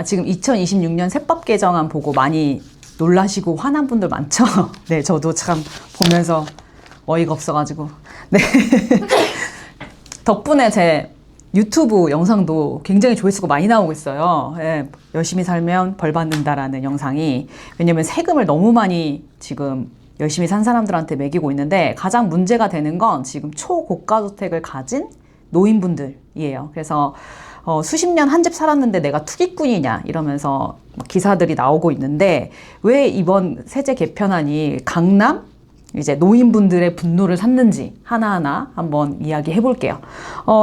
지금 2026년 세법 개정안 보고 많이 놀라시고 화난 분들 많죠? 네, 저도 참 보면서 어이가 없어가지고. 네. 덕분에 제 유튜브 영상도 굉장히 조회수가 많이 나오고 있어요. 네, 열심히 살면 벌 받는다라는 영상이. 왜냐면 세금을 너무 많이 지금 열심히 산 사람들한테 매기고 있는데 가장 문제가 되는 건 지금 초고가주택을 가진 노인분들이에요. 그래서 수십 년 한 집 살았는데 내가 투기꾼이냐 이러면서 기사들이 나오고 있는데 왜 이번 세제 개편안이 강남 이제 노인분들의 분노를 샀는지 하나하나 한번 이야기해 볼게요.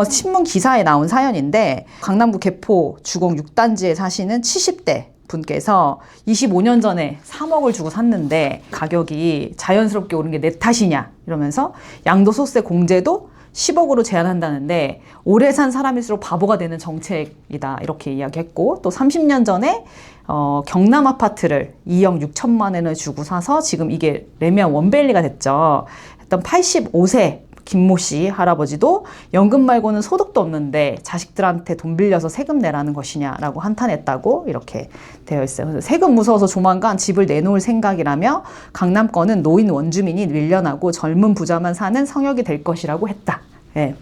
신문 기사에 나온 사연인데 강남구 개포 주공 6단지에 사시는 70대 분께서 25년 전에 3억을 주고 샀는데 가격이 자연스럽게 오른 게 내 탓이냐 이러면서 양도소득세 공제도 10억으로 제한한다는데 오래 산 사람일수록 바보가 되는 정책이다 이렇게 이야기했고 또 30년 전에 경남 아파트를 2억 6천만 원을 주고 사서 지금 이게 레미안 원밸리가 됐죠. 했던 85세 김모 씨 할아버지도 연금 말고는 소득도 없는데 자식들한테 돈 빌려서 세금 내라는 것이냐라고 한탄했다고 이렇게 되어 있어요. 그래서 세금 무서워서 조만간 집을 내놓을 생각이라며 강남권은 노인 원주민이 밀려나고 젊은 부자만 사는 성역이 될 것이라고 했다. 예.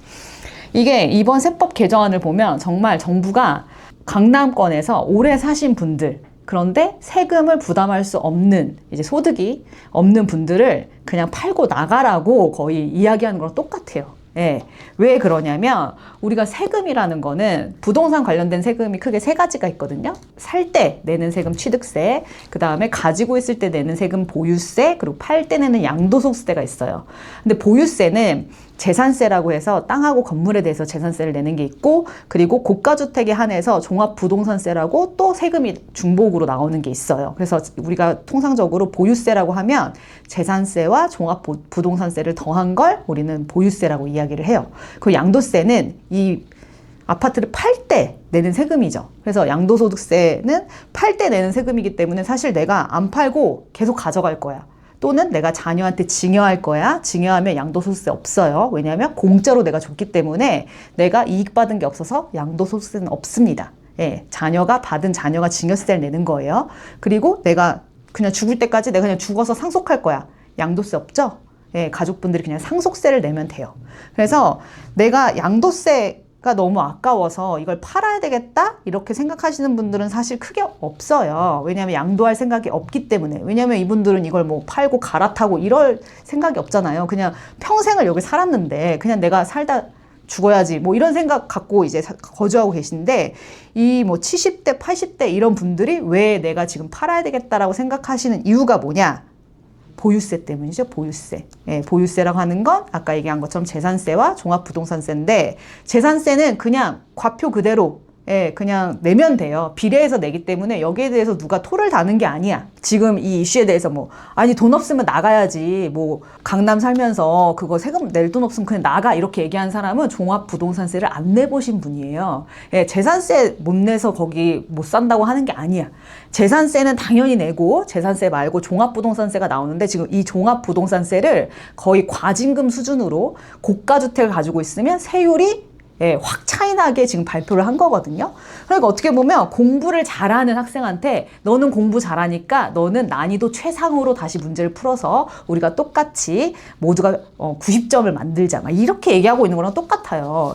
이게 이번 세법 개정안을 보면 정말 정부가 강남권에서 오래 사신 분들 그런데 세금을 부담할 수 없는 이제 소득이 없는 분들을 그냥 팔고 나가라고 거의 이야기하는 거랑 똑같아요. 예. 왜 그러냐면 우리가 세금이라는 거는 부동산 관련된 세금이 크게 세 가지가 있거든요. 살 때 내는 세금 취득세, 그 다음에 가지고 있을 때 내는 세금 보유세, 그리고 팔 때 내는 양도소득세가 있어요. 근데 보유세는 재산세라고 해서 땅하고 건물에 대해서 재산세를 내는 게 있고 그리고 고가주택에 한해서 종합부동산세라고 또 세금이 중복으로 나오는 게 있어요. 그래서 우리가 통상적으로 보유세라고 하면 재산세와 종합부동산세를 더한 걸 우리는 보유세라고 이야기를 해요. 그 양도세는 이 아파트를 팔 때 내는 세금이죠. 그래서 양도소득세는 팔 때 내는 세금이기 때문에 사실 내가 안 팔고 계속 가져갈 거야. 또는 내가 자녀한테 증여할 거야. 증여하면 양도소득세 없어요. 왜냐하면 공짜로 내가 줬기 때문에 내가 이익 받은 게 없어서 양도소득세는 없습니다. 예, 자녀가 증여세를 내는 거예요. 그리고 내가 그냥 죽을 때까지 내가 그냥 죽어서 상속할 거야. 양도세 없죠? 예, 가족분들이 그냥 상속세를 내면 돼요. 그래서 내가 양도세가 너무 아까워서 이걸 팔아야 되겠다 이렇게 생각하시는 분들은 사실 크게 없어요. 왜냐하면 양도할 생각이 없기 때문에. 왜냐하면 이분들은 이걸 뭐 팔고 갈아타고 이럴 생각이 없잖아요. 그냥 평생을 여기 살았는데 그냥 내가 살다 죽어야지 뭐 이런 생각 갖고 이제 거주하고 계신데 이 뭐 70대 80대 이런 분들이 왜 내가 지금 팔아야 되겠다라고 생각하시는 이유가 뭐냐? 보유세 때문이죠. 보유세. 예, 보유세라고 하는 건 아까 얘기한 것처럼 재산세와 종합부동산세인데 재산세는 그냥 과표 그대로 그냥 내면 돼요. 비례해서 내기 때문에 여기에 대해서 누가 토를 다는 게 아니야. 지금 이 이슈에 대해서 아니 돈 없으면 나가야지. 강남 살면서 그거 세금 낼 돈 없으면 그냥 나가. 이렇게 얘기한 사람은 종합부동산세를 안 내보신 분이에요. 재산세 못 내서 거기 못 산다고 하는 게 아니야. 재산세는 당연히 내고 재산세 말고 종합부동산세가 나오는데 지금 이 종합부동산세를 거의 과징금 수준으로 고가주택을 가지고 있으면 세율이 확 차이나게 지금 발표를 한 거거든요. 그러니까 어떻게 보면 공부를 잘하는 학생한테 너는 공부 잘하니까 너는 난이도 최상으로 다시 문제를 풀어서 우리가 똑같이 모두가 90점을 만들자. 막 이렇게 얘기하고 있는 거랑 똑같아요.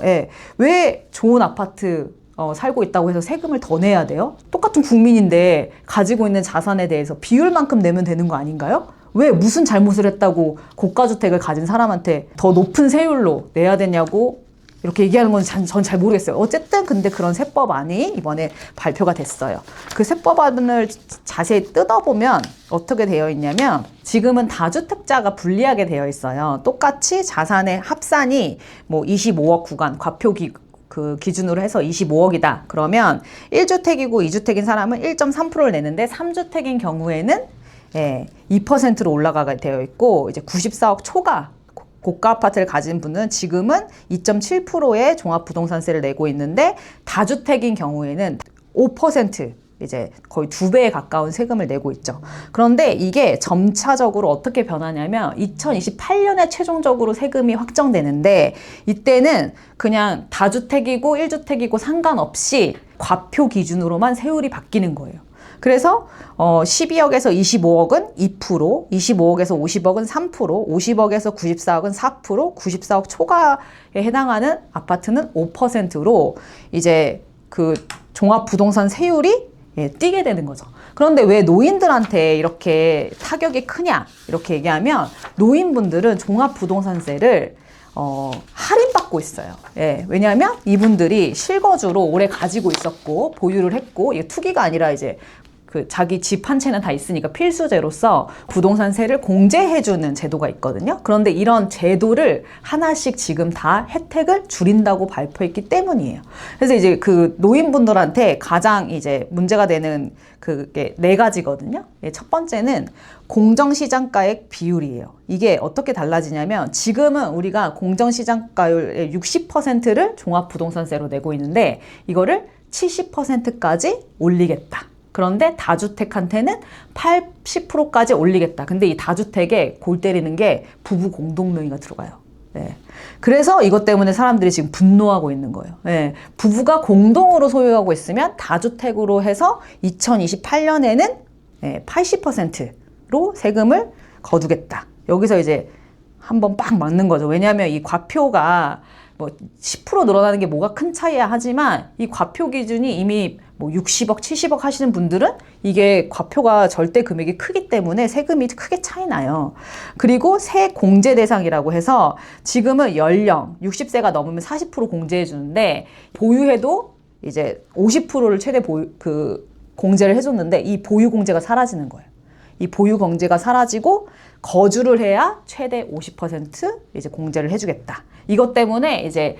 왜 좋은 아파트 살고 있다고 해서 세금을 더 내야 돼요? 똑같은 국민인데 가지고 있는 자산에 대해서 비율만큼 내면 되는 거 아닌가요? 왜 무슨 잘못을 했다고 고가주택을 가진 사람한테 더 높은 세율로 내야 되냐고 이렇게 얘기하는 건 전 잘 모르겠어요. 어쨌든 근데 그런 세법안이 이번에 발표가 됐어요. 그 세법안을 자세히 뜯어보면 어떻게 되어 있냐면 지금은 다주택자가 불리하게 되어 있어요. 똑같이 자산의 합산이 25억 구간 과표 그 기준으로 해서 25억이다. 그러면 1주택이고 2주택인 사람은 1.3%를 내는데 3주택인 경우에는 2%로 올라가게 되어 있고 이제 94억 초과 고가 아파트를 가진 분은 지금은 2.7%의 종합부동산세를 내고 있는데 다주택인 경우에는 5% 이제 거의 2배에 가까운 세금을 내고 있죠. 그런데 이게 점차적으로 어떻게 변하냐면 2028년에 최종적으로 세금이 확정되는데 이때는 그냥 다주택이고 1주택이고 상관없이 과표 기준으로만 세율이 바뀌는 거예요. 그래서 12억에서 25억은 2%, 25억에서 50억은 3%, 50억에서 94억은 4%, 94억 초과에 해당하는 아파트는 5%로 이제 그 종합부동산 세율이 뛰게 되는 거죠. 그런데 왜 노인들한테 이렇게 타격이 크냐 이렇게 얘기하면 노인분들은 종합부동산세를 할인받고 있어요. 예, 왜냐하면 이분들이 실거주로 오래 가지고 있었고 보유를 했고 이게 투기가 아니라 이제 그 자기 집 한 채는 다 있으니까 필수제로서 부동산세를 공제해주는 제도가 있거든요. 그런데 이런 제도를 하나씩 지금 다 혜택을 줄인다고 발표했기 때문이에요. 그래서 이제 그 노인분들한테 가장 이제 문제가 되는 그게 4가지거든요. 첫 번째는 공정시장가액 비율이에요. 이게 어떻게 달라지냐면 지금은 우리가 공정시장가율의 60%를 종합부동산세로 내고 있는데 이거를 70%까지 올리겠다. 그런데 다주택한테는 80%까지 올리겠다. 근데 이 다주택에 골 때리는 게 부부 공동명의가 들어가요. 네. 그래서 이것 때문에 사람들이 지금 분노하고 있는 거예요. 네. 부부가 공동으로 소유하고 있으면 다주택으로 해서 2028년에는 80%로 세금을 거두겠다. 여기서 이제 한번 빡 막는 거죠. 왜냐하면 이 과표가 뭐 10% 늘어나는 게 뭐가 큰 차이야 하지만 이 과표 기준이 이미 뭐 60억, 70억 하시는 분들은 이게 과표가 절대 금액이 크기 때문에 세금이 크게 차이 나요. 그리고 세 공제 대상이라고 해서 지금은 연령 60세가 넘으면 40% 공제해 주는데 보유해도 이제 50%를 최대 공제를 해줬는데 이 보유 공제가 사라지는 거예요. 이 보유 공제가 사라지고 거주를 해야 최대 50% 이제 공제를 해주겠다. 이것 때문에 이제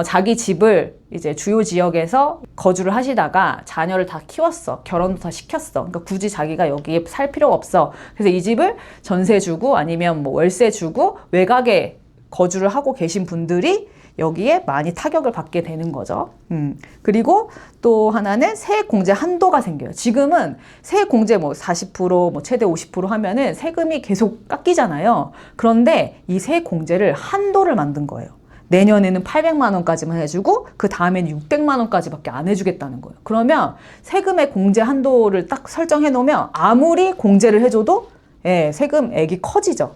자기 집을 이제 주요 지역에서 거주를 하시다가 자녀를 다 키웠어. 결혼도 다 시켰어. 그러니까 굳이 자기가 여기에 살 필요가 없어. 그래서 이 집을 전세 주고 아니면 뭐 월세 주고 외곽에 거주를 하고 계신 분들이 여기에 많이 타격을 받게 되는 거죠. 그리고 또 하나는 세액 공제 한도가 생겨요. 지금은 세액 공제 뭐 40%, 뭐 최대 50% 하면은 세금이 계속 깎이잖아요. 그런데 이 세액 공제를 한도를 만든 거예요. 내년에는 800만 원까지만 해주고 그 다음에는 600만 원까지밖에 안 해주겠다는 거예요. 그러면 세금의 공제 한도를 딱 설정해 놓으면 아무리 공제를 해줘도 세금액이 커지죠.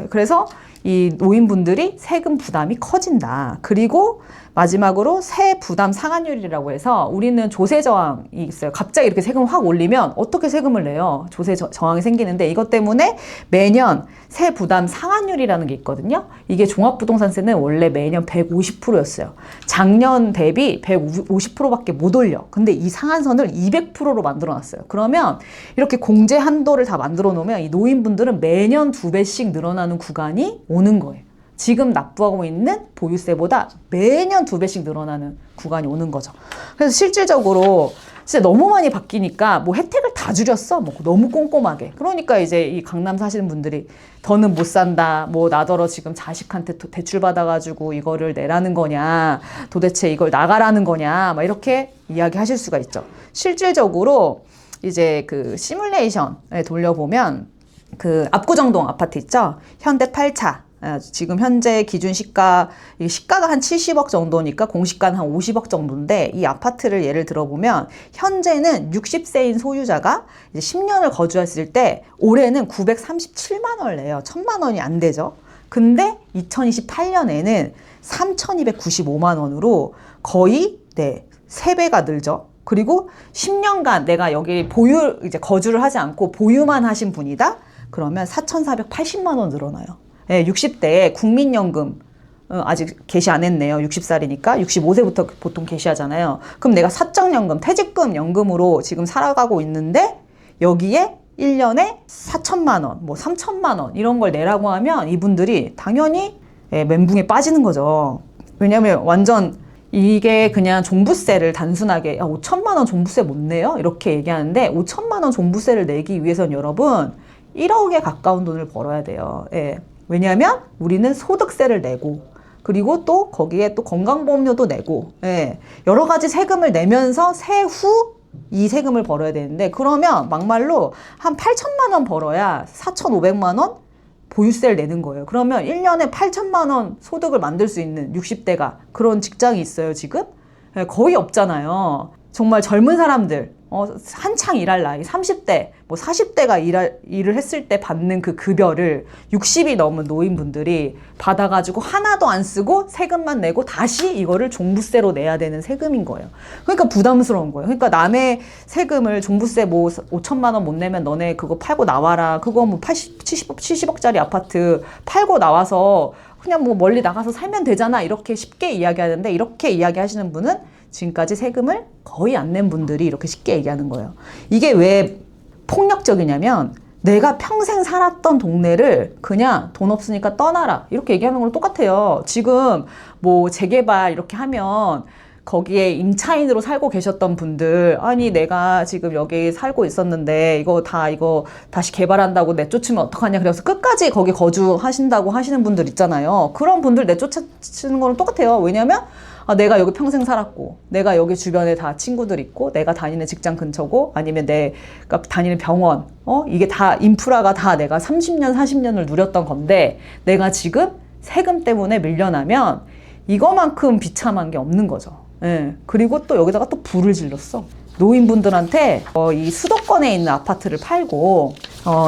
그래서 이 노인분들이 세금 부담이 커진다. 그리고 마지막으로 세 부담 상한율이라고 해서 우리는 조세 저항이 있어요. 갑자기 이렇게 세금을 확 올리면 어떻게 세금을 내요? 조세 저항이 생기는데 이것 때문에 매년 세 부담 상한율이라는 게 있거든요. 이게 종합부동산세는 원래 매년 150%였어요. 작년 대비 150%밖에 못 올려. 근데 이 상한선을 200%로 만들어 놨어요. 그러면 이렇게 공제 한도를 다 만들어 놓으면 이 노인분들은 매년 2배씩 늘어나는 구간이 오는 거예요. 지금 납부하고 있는 보유세보다 매년 2배씩 늘어나는 구간이 오는 거죠. 그래서 실질적으로 진짜 너무 많이 바뀌니까 뭐 혜택을 다 줄였어. 뭐 너무 꼼꼼하게. 그러니까 이제 이 강남 사시는 분들이 더는 못 산다. 뭐 나더러 지금 자식한테 대출 받아가지고 이거를 내라는 거냐. 도대체 이걸 나가라는 거냐. 막 이렇게 이야기하실 수가 있죠. 실질적으로 이제 그 시뮬레이션에 돌려보면 그 압구정동 아파트 있죠. 현대 8차. 지금 현재 기준 시가가 한 70억 정도니까 공시가는 한 50억 정도인데 이 아파트를 예를 들어보면 현재는 60세인 소유자가 이제 10년을 거주했을 때 올해는 937만 원을 내요. 1000만 원이 안 되죠. 근데 2028년에는 3295만 원으로 거의 3배가 늘죠. 그리고 10년간 내가 여기 이제 거주를 하지 않고 보유만 하신 분이다? 그러면 4,480만 원 늘어나요. 60대에 국민연금 아직 개시 안 했네요. 60살이니까 65세부터 보통 개시하잖아요. 그럼 내가 사적연금, 퇴직금, 연금으로 지금 살아가고 있는데 여기에 1년에 4천만 원, 뭐 3천만 원 이런 걸 내라고 하면 이분들이 당연히 멘붕에 빠지는 거죠. 왜냐하면 완전 이게 그냥 종부세를 단순하게 5천만 원 종부세 못 내요? 이렇게 얘기하는데 5천만 원 종부세를 내기 위해서는 여러분 1억에 가까운 돈을 벌어야 돼요. 왜냐하면 우리는 소득세를 내고 그리고 또 거기에 또 건강보험료도 내고 여러 가지 세금을 내면서 세후 이 세금을 벌어야 되는데 그러면 막말로 한 8천만 원 벌어야 4,500만 원 보유세를 내는 거예요. 그러면 1년에 8천만 원 소득을 만들 수 있는 60대가 그런 직장이 있어요 지금? 거의 없잖아요. 정말 젊은 사람들, 한창 일할 나이, 30대, 뭐 40대가 일을 했을 때 받는 그 급여를 60이 넘은 노인분들이 받아가지고 하나도 안 쓰고 세금만 내고 다시 이거를 종부세로 내야 되는 세금인 거예요. 그러니까 부담스러운 거예요. 그러니까 남의 세금을 종부세 뭐 5천만 원 못 내면 너네 그거 팔고 나와라. 그거 뭐 70억짜리 아파트 팔고 나와서 그냥 뭐 멀리 나가서 살면 되잖아. 이렇게 쉽게 이야기하는데, 이렇게 이야기하시는 분은 지금까지 세금을 거의 안 낸 분들이 이렇게 쉽게 얘기하는 거예요. 이게 왜 폭력적이냐면, 내가 평생 살았던 동네를 그냥 돈 없으니까 떠나라 이렇게 얘기하는 거랑 똑같아요. 지금 뭐 재개발 이렇게 하면 거기에 임차인으로 살고 계셨던 분들, 아니 내가 지금 여기 살고 있었는데 이거 다시 개발한다고 내쫓으면 어떡하냐, 그래서 끝까지 거기 거주하신다고 하시는 분들 있잖아요. 그런 분들 내쫓으는 거랑 똑같아요. 왜냐면 내가 여기 평생 살았고, 내가 여기 주변에 다 친구들 있고, 내가 다니는 직장 근처고, 아니면 내가 다니는 병원, 이게 다 인프라가 다 내가 30년, 40년을 누렸던 건데, 내가 지금 세금 때문에 밀려나면 이거만큼 비참한 게 없는 거죠. 예. 그리고 또 여기다가 또 불을 질렀어. 노인분들한테 이 수도권에 있는 아파트를 팔고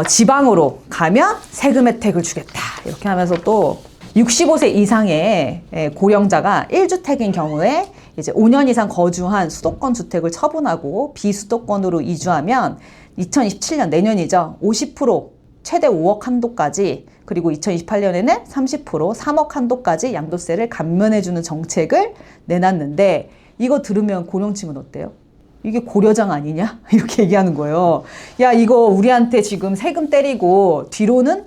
지방으로 가면 세금 혜택을 주겠다 이렇게 하면서 또 65세 이상의 고령자가 1주택인 경우에 이제 5년 이상 거주한 수도권 주택을 처분하고 비수도권으로 이주하면 2027년 내년이죠. 50% 최대 5억 한도까지, 그리고 2028년에는 30% 3억 한도까지 양도세를 감면해주는 정책을 내놨는데, 이거 들으면 고령층은 어때요? 이게 고려장 아니냐? 이렇게 얘기하는 거예요. 야, 이거 우리한테 지금 세금 때리고 뒤로는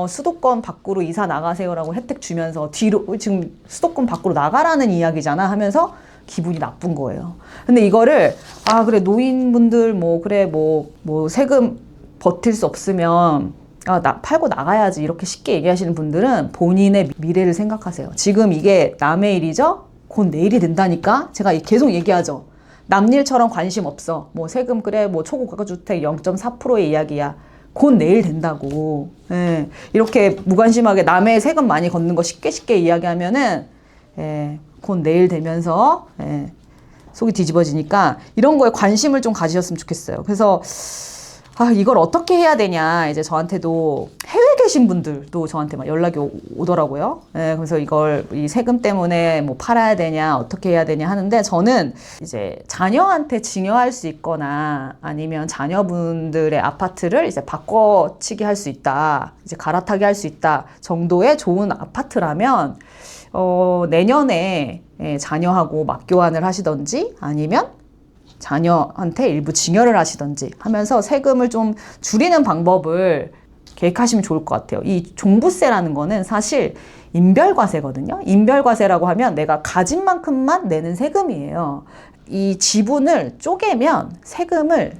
수도권 밖으로 이사 나가세요라고 혜택 주면서 뒤로 지금 수도권 밖으로 나가라는 이야기잖아 하면서 기분이 나쁜 거예요. 근데 이거를 그래 노인분들 뭐 세금 버틸 수 없으면 나 팔고 나가야지 이렇게 쉽게 얘기하시는 분들은 본인의 미래를 생각하세요. 지금 이게 남의 일이죠? 곧 내일이 된다니까? 제가 계속 얘기하죠. 남일처럼 관심 없어. 뭐 세금 그래 뭐 초고가 주택 0.4%의 이야기야. 곧 내일 된다고. 예. 이렇게 무관심하게 남의 세금 많이 걷는 거 쉽게 이야기하면은 곧 내일 되면서 속이 뒤집어지니까 이런 거에 관심을 좀 가지셨으면 좋겠어요. 그래서 이걸 어떻게 해야 되냐, 이제 저한테도 해외에 계신 분들도 저한테 막 연락이 오더라고요. 그래서 이 세금 때문에 뭐 팔아야 되냐, 어떻게 해야 되냐 하는데, 저는 이제 자녀한테 증여할 수 있거나 아니면 자녀분들의 아파트를 이제 바꿔치기 할 수 있다, 이제 갈아타기 할 수 있다 정도의 좋은 아파트라면 내년에 자녀하고 맞교환을 하시던지 아니면 자녀한테 일부 증여를 하시던지 하면서 세금을 좀 줄이는 방법을 계획하시면 좋을 것 같아요. 이 종부세라는 거는 사실 인별과세거든요. 인별과세라고 하면 내가 가진 만큼만 내는 세금이에요. 이 지분을 쪼개면 세금을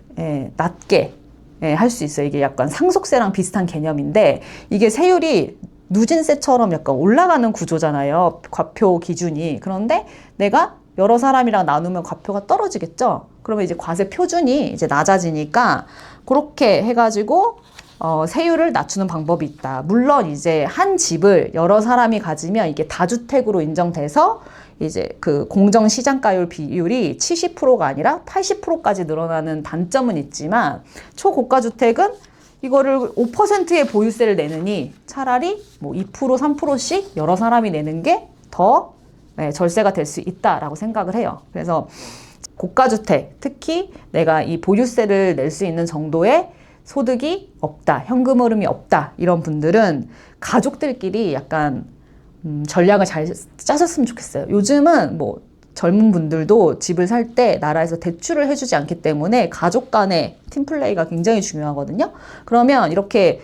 낮게 할 수 있어요. 이게 약간 상속세랑 비슷한 개념인데, 이게 세율이 누진세처럼 약간 올라가는 구조잖아요. 과표 기준이. 그런데 내가 여러 사람이랑 나누면 과표가 떨어지겠죠? 그러면 이제 과세 표준이 이제 낮아지니까 그렇게 해가지고 세율을 낮추는 방법이 있다. 물론 이제 한 집을 여러 사람이 가지면 이게 다주택으로 인정돼서 이제 그 공정시장가율 비율이 70%가 아니라 80%까지 늘어나는 단점은 있지만, 초고가주택은 이거를 5%의 보유세를 내느니 차라리 뭐 2%, 3%씩 여러 사람이 내는 게 더 절세가 될 수 있다라고 생각을 해요. 그래서 고가주택, 특히 내가 이 보유세를 낼 수 있는 정도의 소득이 없다, 현금 흐름이 없다, 이런 분들은 가족들끼리 약간 전략을 잘 짜셨으면 좋겠어요. 요즘은 뭐 젊은 분들도 집을 살 때 나라에서 대출을 해주지 않기 때문에 가족 간의 팀플레이가 굉장히 중요하거든요. 그러면 이렇게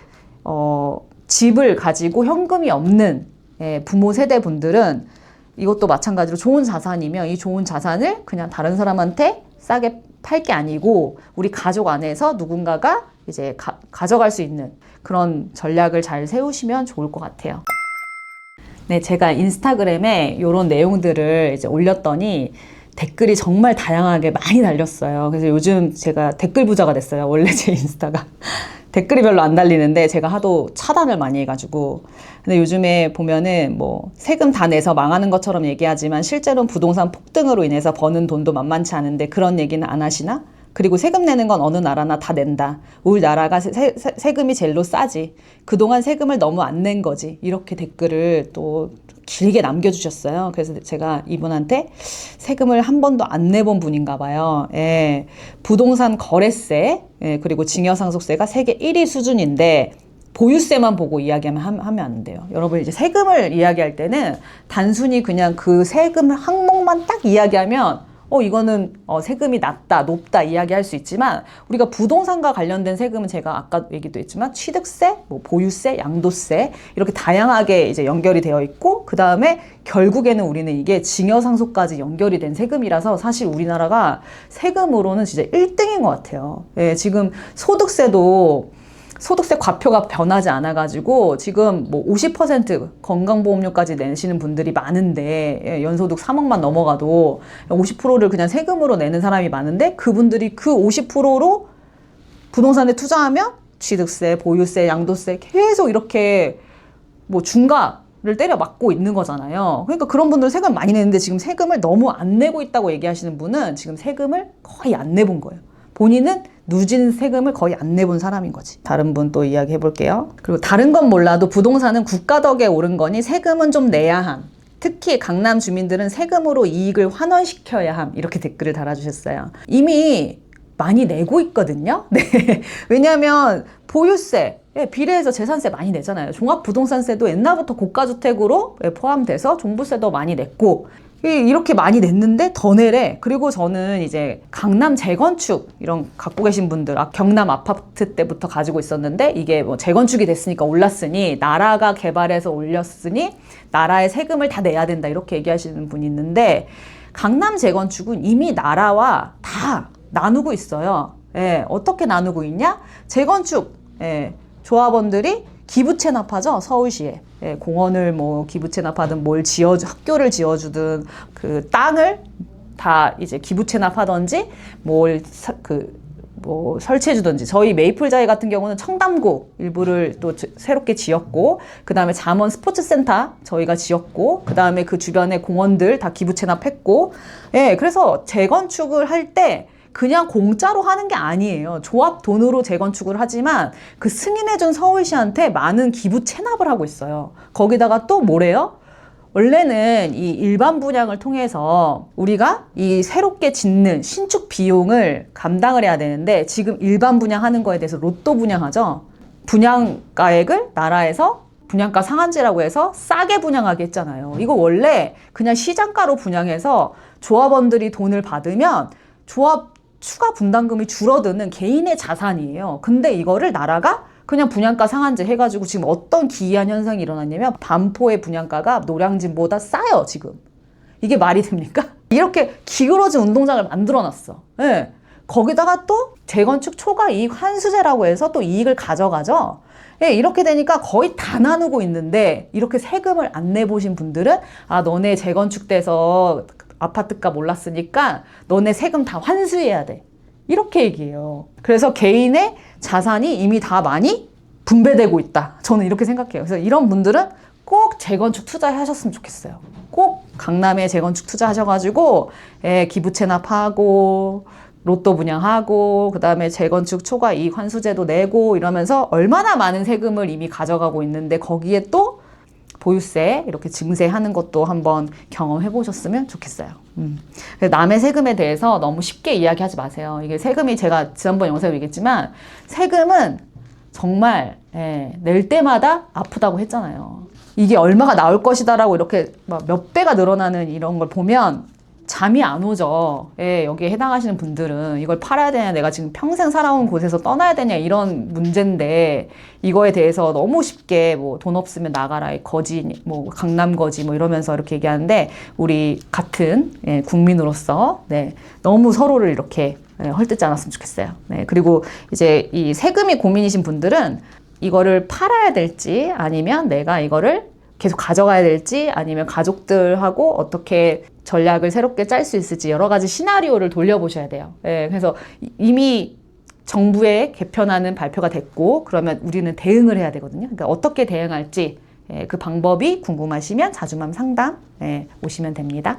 집을 가지고 현금이 없는 부모 세대 분들은 이것도 마찬가지로 좋은 자산이면 이 좋은 자산을 그냥 다른 사람한테 싸게 팔 게 아니고 우리 가족 안에서 누군가가 이제 가져갈 수 있는 그런 전략을 잘 세우시면 좋을 것 같아요. 네, 제가 인스타그램에 이런 내용들을 이제 올렸더니 댓글이 정말 다양하게 많이 달렸어요. 그래서 요즘 제가 댓글 부자가 됐어요. 원래 제 인스타가. 댓글이 별로 안 달리는데 제가 하도 차단을 많이 해가지고. 근데 요즘에 보면은 뭐 세금 다 내서 망하는 것처럼 얘기하지만 실제로는 부동산 폭등으로 인해서 버는 돈도 만만치 않은데 그런 얘기는 안 하시나? 그리고 세금 내는 건 어느 나라나 다 낸다. 우리나라가 세금이 제일로 싸지. 그동안 세금을 너무 안 낸 거지. 이렇게 댓글을 또 길게 남겨주셨어요. 그래서 제가 이분한테 세금을 한 번도 안 내본 분인가 봐요. 예, 부동산 거래세, 예, 그리고 징여상속세가 세계 1위 수준인데 보유세만 보고 이야기하면 하면 안 돼요. 여러분 이제 세금을 이야기할 때는 단순히 그냥 그 세금 항목만 딱 이야기하면 이거는 세금이 낮다, 높다 이야기할 수 있지만 우리가 부동산과 관련된 세금은 제가 아까 얘기도 했지만 취득세, 뭐 보유세, 양도세 이렇게 다양하게 이제 연결이 되어 있고 그 다음에 결국에는 우리는 이게 징여상속까지 연결이 된 세금이라서 사실 우리나라가 세금으로는 진짜 1등인 것 같아요. 예, 지금 소득세 과표가 변하지 않아가지고 지금 뭐 50% 건강보험료까지 내시는 분들이 많은데 예, 연소득 3억만 넘어가도 50%를 그냥 세금으로 내는 사람이 많은데 그분들이 그 50%로 부동산에 투자하면 취득세, 보유세, 양도세 계속 이렇게 뭐 중과를 때려 맞고 있는 거잖아요. 그러니까 그런 분들은 세금 많이 내는데 지금 세금을 너무 안 내고 있다고 얘기하시는 분은 지금 세금을 거의 안 내본 거예요. 본인은 누진 세금을 거의 안 내본 사람인 거지. 다른 분 또 이야기 해볼게요. 그리고 다른 건 몰라도 부동산은 국가 덕에 오른 거니 세금은 좀 내야 함. 특히 강남 주민들은 세금으로 이익을 환원시켜야 함. 이렇게 댓글을 달아주셨어요. 이미 많이 내고 있거든요. 네. 왜냐하면 보유세, 비례해서 재산세 많이 내잖아요. 종합부동산세도 옛날부터 고가주택으로 포함돼서 종부세도 많이 냈고 이렇게 많이 냈는데 더 내래. 그리고 저는 이제 강남 재건축 이런 갖고 계신 분들, 경남 아파트 때부터 가지고 있었는데 이게 뭐 재건축이 됐으니까 올랐으니 나라가 개발해서 올렸으니 나라의 세금을 다 내야 된다 이렇게 얘기하시는 분이 있는데 강남 재건축은 이미 나라와 다 나누고 있어요. 예, 어떻게 나누고 있냐? 재건축 조합원들이 기부 체납하죠. 서울시에. 예, 공원을 뭐 기부 체납하든 학교를 지어주든 그 땅을 다 이제 기부 체납하든지 뭐 설치해주든지. 저희 메이플자이 같은 경우는 청담구 일부를 또 새롭게 지었고 그 다음에 잠원 스포츠센터 저희가 지었고 그 다음에 그 주변에 공원들 다 기부 체납했고 예, 그래서 재건축을 할 때 그냥 공짜로 하는 게 아니에요. 조합 돈으로 재건축을 하지만 그 승인해준 서울시한테 많은 기부 체납을 하고 있어요. 거기다가 또 뭐래요? 원래는 이 일반 분양을 통해서 우리가 이 새롭게 짓는 신축 비용을 감당을 해야 되는데 지금 일반 분양하는 거에 대해서 로또 분양하죠. 분양가액을 나라에서 분양가 상한제라고 해서 싸게 분양하게 했잖아요. 이거 원래 그냥 시장가로 분양해서 조합원들이 돈을 받으면 조합 추가 분담금이 줄어드는 개인의 자산이에요. 근데 이거를 나라가 그냥 분양가 상한제 해가지고 지금 어떤 기이한 현상이 일어났냐면 반포의 분양가가 노량진보다 싸요, 지금. 이게 말이 됩니까? 이렇게 기울어진 운동장을 만들어놨어. 네. 거기다가 또 재건축 초과 이익 환수제라고 해서 또 이익을 가져가죠. 예, 이렇게 되니까 거의 다 나누고 있는데 이렇게 세금을 안 내보신 분들은 너네 재건축 돼서 아파트값 올랐으니까 너네 세금 다 환수해야 돼. 이렇게 얘기해요. 그래서 개인의 자산이 이미 다 많이 분배되고 있다. 저는 이렇게 생각해요. 그래서 이런 분들은 꼭 재건축 투자하셨으면 좋겠어요. 꼭 강남에 재건축 투자하셔가지고 기부 체납하고 로또 분양하고 그 다음에 재건축 초과 이익 환수제도 내고 이러면서 얼마나 많은 세금을 이미 가져가고 있는데 거기에 또 보유세 이렇게 증세하는 것도 한번 경험해 보셨으면 좋겠어요. 남의 세금에 대해서 너무 쉽게 이야기하지 마세요. 이게 세금이 제가 지난번 영상에 얘기했지만 세금은 정말 낼 때마다 아프다고 했잖아요. 이게 얼마가 나올 것이다라고 이렇게 몇 배가 늘어나는 이런 걸 보면 잠이 안 오죠. 여기에 해당하시는 분들은 이걸 팔아야 되냐, 내가 지금 평생 살아온 곳에서 떠나야 되냐 이런 문제인데 이거에 대해서 너무 쉽게 뭐 돈 없으면 나가라, 거지, 뭐 강남 거지 뭐 이러면서 이렇게 얘기하는데 우리 같은 국민으로서 너무 서로를 이렇게 헐뜯지 않았으면 좋겠어요. 그리고 이제 이 세금이 고민이신 분들은 이거를 팔아야 될지 아니면 내가 이거를 계속 가져가야 될지 아니면 가족들하고 어떻게 전략을 새롭게 짤 수 있을지 여러 가지 시나리오를 돌려보셔야 돼요. 그래서 이미 정부의 개편안은 발표가 됐고 그러면 우리는 대응을 해야 되거든요. 그러니까 어떻게 대응할지 그 방법이 궁금하시면 자주맘 상담 오시면 됩니다.